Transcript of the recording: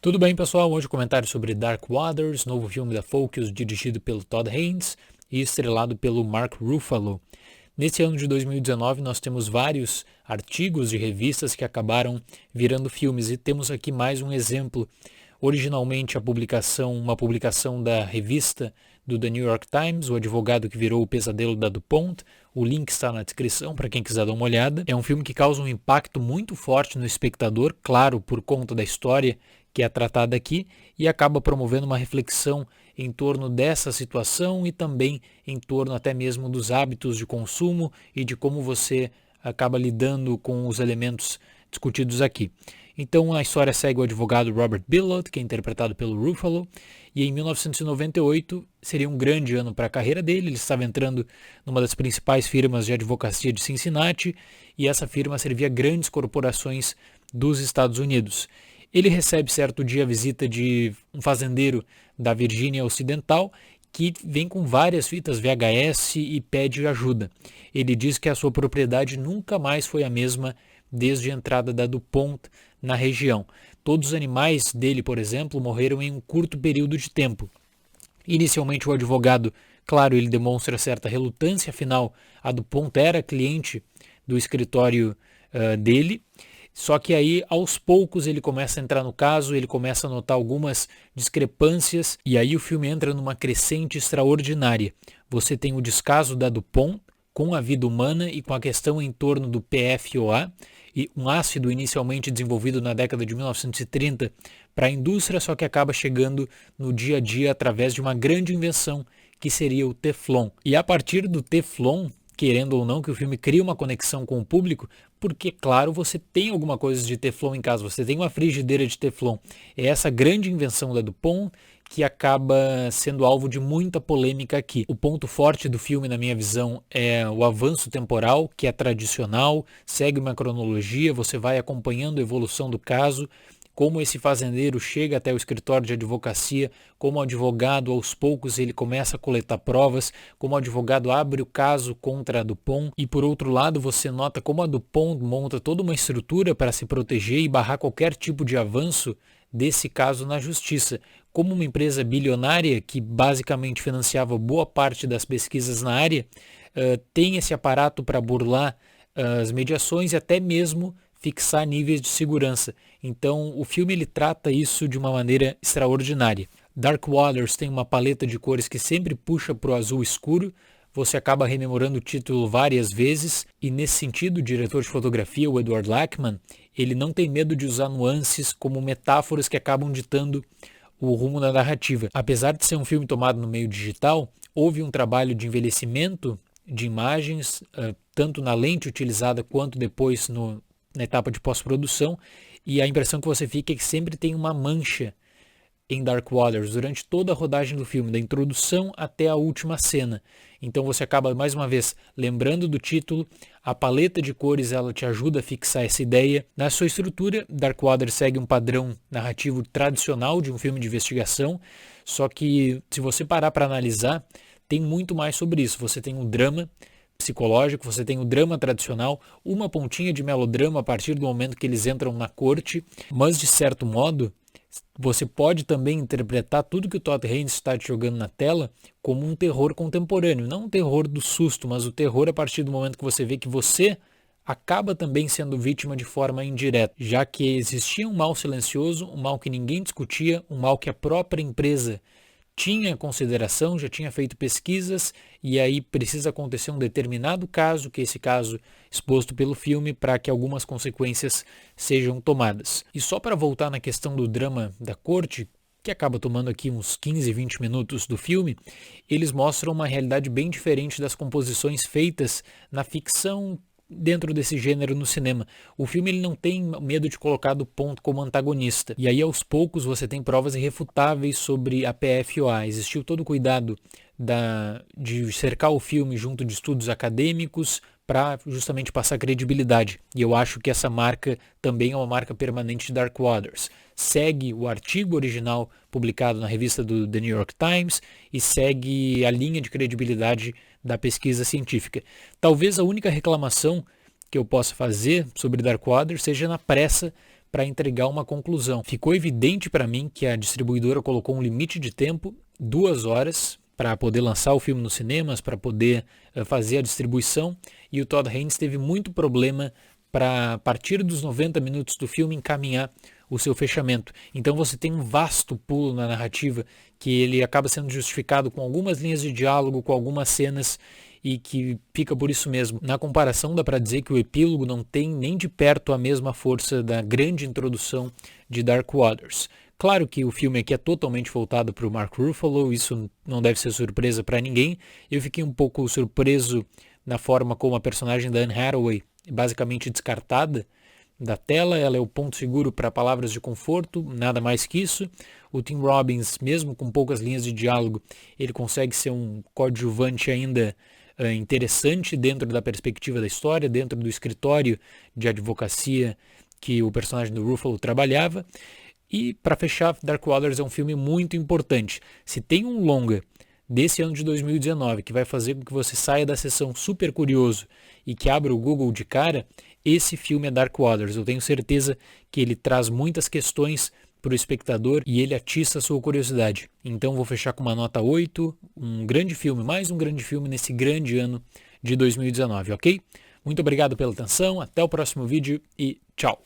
Tudo bem, pessoal? Hoje o comentário sobre Dark Waters, novo filme da Focus dirigido pelo Todd Haynes e estrelado pelo Mark Ruffalo. Nesse ano de 2019 nós temos vários artigos de revistas que acabaram virando filmes e temos aqui mais um exemplo. Originalmente uma publicação da revista do The New York Times, O Advogado que Virou o Pesadelo da DuPont. O link está na descrição para quem quiser dar uma olhada. É um filme que causa um impacto muito forte no espectador, claro, por conta da história que é tratada aqui, e acaba promovendo uma reflexão em torno dessa situação e também em torno até mesmo dos hábitos de consumo e de como você acaba lidando com os elementos discutidos aqui. Então a história segue o advogado Robert Bilott, que é interpretado pelo Ruffalo, e em 1998 seria um grande ano para a carreira dele. Ele estava entrando numa das principais firmas de advocacia de Cincinnati, e essa firma servia grandes corporações dos Estados Unidos. Ele recebe certo dia a visita de um fazendeiro da Virgínia Ocidental que vem com várias fitas VHS e pede ajuda. Ele diz que a sua propriedade nunca mais foi a mesma desde a entrada da DuPont na região. Todos os animais dele, por exemplo, morreram em um curto período de tempo. Inicialmente o advogado, claro, ele demonstra certa relutância, afinal a DuPont era cliente do escritório dele. Só que aí, aos poucos, ele começa a entrar no caso, ele começa a notar algumas discrepâncias, e aí o filme entra numa crescente extraordinária. Você tem o descaso da DuPont com a vida humana e com a questão em torno do PFOA, e um ácido inicialmente desenvolvido na década de 1930 para a indústria, só que acaba chegando no dia a dia através de uma grande invenção, que seria o Teflon. E a partir do Teflon, querendo ou não, que o filme cria uma conexão com o público, porque, claro, você tem alguma coisa de Teflon em casa, você tem uma frigideira de Teflon. É essa grande invenção da DuPont que acaba sendo alvo de muita polêmica aqui. O ponto forte do filme, na minha visão, é o avanço temporal, que é tradicional, segue uma cronologia, você vai acompanhando a evolução do caso, como esse fazendeiro chega até o escritório de advocacia, como o advogado, aos poucos, ele começa a coletar provas, como o advogado abre o caso contra a DuPont, e por outro lado você nota como a DuPont monta toda uma estrutura para se proteger e barrar qualquer tipo de avanço desse caso na justiça. Como uma empresa bilionária que basicamente financiava boa parte das pesquisas na área, tem esse aparato para burlar as mediações e até mesmo fixar níveis de segurança. Então o filme ele trata isso de uma maneira extraordinária. Dark Waters tem uma paleta de cores que sempre puxa para o azul escuro. Você acaba rememorando o título várias vezes, e nesse sentido o diretor de fotografia, o Edward Lachman, ele não tem medo de usar nuances como metáforas que acabam ditando o rumo da narrativa. Apesar de ser um filme tomado no meio digital, houve um trabalho de envelhecimento de imagens, tanto na lente utilizada quanto depois na etapa de pós-produção, e a impressão que você fica é que sempre tem uma mancha em Dark Waters durante toda a rodagem do filme, da introdução até a última cena. Então você acaba mais uma vez lembrando do título, a paleta de cores ela te ajuda a fixar essa ideia. Na sua estrutura, Dark Waters segue um padrão narrativo tradicional de um filme de investigação, só que se você parar para analisar, tem muito mais sobre isso. Você tem um drama psicológico, você tem o drama tradicional, uma pontinha de melodrama a partir do momento que eles entram na corte, mas de certo modo você pode também interpretar tudo que o Todd Haynes está te jogando na tela como um terror contemporâneo, não um terror do susto, mas o terror a partir do momento que você vê que você acaba também sendo vítima de forma indireta, já que existia um mal silencioso, um mal que ninguém discutia, um mal que a própria empresa tinha consideração, já tinha feito pesquisas, e aí precisa acontecer um determinado caso, que é esse caso exposto pelo filme, para que algumas consequências sejam tomadas. E só para voltar na questão do drama da corte, que acaba tomando aqui uns 15, 20 minutos do filme, eles mostram uma realidade bem diferente das composições feitas na ficção dentro desse gênero no cinema. O filme ele não tem medo de colocar DuPont como antagonista. E aí aos poucos você tem provas irrefutáveis sobre a PFOA. Existiu todo o cuidado de cercar o filme junto de estudos acadêmicos para justamente passar credibilidade. E eu acho que essa marca também é uma marca permanente de Dark Waters. Segue o artigo original publicado na revista do The New York Times e segue a linha de credibilidade da pesquisa científica. Talvez a única reclamação que eu possa fazer sobre Dark Waters seja na pressa para entregar uma conclusão. Ficou evidente para mim que a distribuidora colocou um limite de tempo, 2 horas, para poder lançar o filme nos cinemas, para poder fazer a distribuição, e o Todd Haynes teve muito problema para, a partir dos 90 minutos do filme, encaminhar o seu fechamento. Então você tem um vasto pulo na narrativa que ele acaba sendo justificado com algumas linhas de diálogo, com algumas cenas, e que fica por isso mesmo. Na comparação, dá para dizer que o epílogo não tem nem de perto a mesma força da grande introdução de Dark Waters. Claro que o filme aqui é totalmente voltado para o Mark Ruffalo, isso não deve ser surpresa para ninguém. Eu fiquei um pouco surpreso na forma como a personagem da Anne Hathaway é basicamente descartada da tela. Ela é o ponto seguro para palavras de conforto, nada mais que isso. O Tim Robbins, mesmo com poucas linhas de diálogo, ele consegue ser um coadjuvante ainda interessante dentro da perspectiva da história, dentro do escritório de advocacia que o personagem do Ruffalo trabalhava. E, para fechar, Dark Waters é um filme muito importante. Se tem um longa desse ano de 2019 que vai fazer com que você saia da sessão super curioso e que abra o Google de cara, esse filme é Dark Waters. Eu tenho certeza que ele traz muitas questões para o espectador e ele atiça a sua curiosidade. Então vou fechar com uma nota 8, um grande filme, mais um grande filme nesse grande ano de 2019, ok? Muito obrigado pela atenção, até o próximo vídeo e tchau!